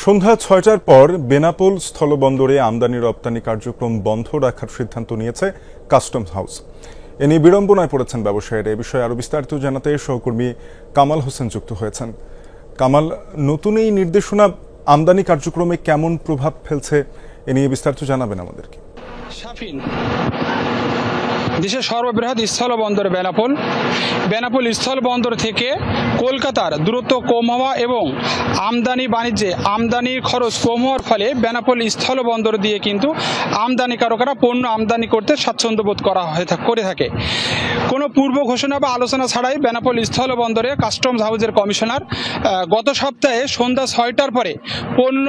সন্ধ্যা ৬টার পর বেনাপোল স্থলবন্দরে আমদানি রপ্তানি কার্যক্রম বন্ধ রাখার সিদ্ধান্ত নিয়েছে কাস্টমস হাউস। এ নিয়ে বিড়ম্বনায় পড়েছেন ব্যবসায়ীরা। এ বিষয়ে আরো বিস্তারিত জানাতে সহকর্মী কামাল হোসেন যুক্ত হয়েছেন। কামাল, নতুন এই নির্দেশনা আমদানি কার্যক্রমে কেমন প্রভাব ফেলছে, এ নিয়ে বিস্তারিত জানাবেন আমাদেরকে। শাফিন, দেশের সর্ববৃহৎ স্থলবন্দর বেনাপোল স্থলবন্দর থেকে কলকাতার দূরত্ব কম হওয়া এবং আমদানির খরচ কম হওয়ার ফলে বেনাপোল স্থলবন্দর দিয়ে কিন্তু আমদানিকারকরা পণ্য আমদানি করতে স্বাচ্ছন্দ্য বোধ করে থাকে। কোনো পূর্ব ঘোষণা বা আলোচনা ছাড়াই বেনাপোল স্থলবন্দরে কাস্টমস হাউসের কমিশনার গত সপ্তাহে সন্ধ্যা ৬টার পরে পণ্য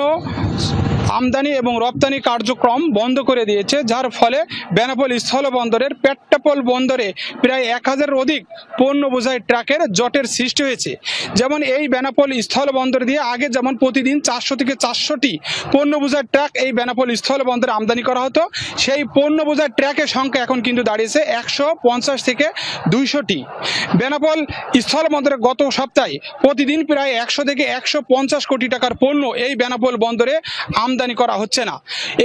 আমদানি এবং রপ্তানি কার্যক্রম বন্ধ করে দিয়েছে, যার ফলে বেনাপোল স্থলবন্দরের পেট্টাপোল বন্দরে প্রায় ১,০০০-এর অধিক পণ্য বোঝাই ট্রাকের জটের সৃষ্টি হয়েছে। যেমন এই বেনাপোল স্থলবন্দর দিয়ে আগে যেমন প্রতিদিন ৪০০ থেকে ৪০০টি পণ্য বোঝাই ট্রাক এই বেনাপোল স্থলবন্দরে আমদানি করা হতো, সেই পণ্য বোঝাই ট্রাকের সংখ্যা এখন কিন্তু দাঁড়িয়েছে ১৫০ থেকে ২০০টি। বেনাপোল স্থলবন্দরে গত সপ্তাহে প্রতিদিন প্রায় ১০০ থেকে ১৫০ কোটি টাকার পণ্য এই বেনাপোল বন্দরে আমদানি করা হচ্ছে না।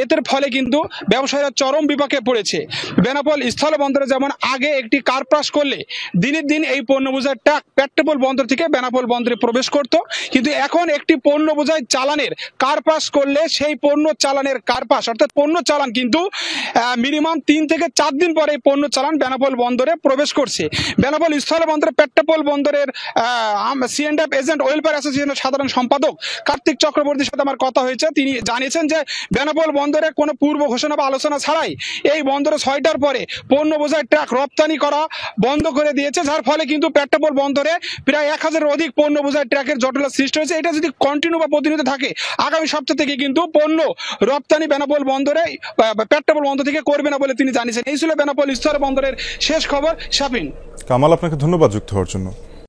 এর ফলে কিন্তু ব্যবসায়ীরা চরম বিপাকে পড়েছে। বেনাপোল স্থলবন্দরে যেমন আগে একটি কারপাস করলে দিনের দিন এই পণ্য বোঝাই ট্রাক পেট্টাপোল বন্দর থেকে বেনাপোল বন্দরে প্রবেশ করত, কিন্তু এখন একটি পণ্য বোঝাই চালানের কারপাস করলে সেই পণ্য চালানের কারপাস অর্থাৎ পণ্য চালান কিন্তু মিনিমাম ৩ থেকে ৪ দিন পরে পণ্য চালান বেনাপোল বন্দরে প্রবেশ করছে। বেনাপোল স্থলবন্দরে পেট্টাপোল বন্দরের C&F এজেন্ট ওয়েলফেয়ার অ্যাসোসিয়েশনের সাধারণ সম্পাদক কার্তিক চক্রবর্তীর সাথে আমার কথা হয়েছে। তিনি জানিয়েছেন যে বেনাপোল বন্দরে কোনো পূর্ব ঘোষণা বা আলোচনা ছাড়াই এই বন্দরে ৬টার পরে পণ্য বোঝাই ট্রাক রপ্তানি করা বন্ধ করে দিয়েছে, যার ফলে কিন্তু পেট্টাপোল বন্দরে প্রায় ১,০০০-এর অধিক পণ্য বোঝাই ট্রাকের জটিলতা সৃষ্টি হয়েছে। এটা যদি কন্টিনিউ বা প্রতিনিয়ত থাকে আগামী সপ্তাহ থেকে কিন্তু পণ্য রপ্তানি বেনাপোল বন্দরে পেট্টাপোল বন্দর থেকে করবে না বলে তিনি জানিয়েছেন। এই ছিল বেনাপোল স্থল বন্দরের শেষ খবর। শাফিন, কামাল, আপনাকে ধন্যবাদ যুক্ত হওয়ার জন্য।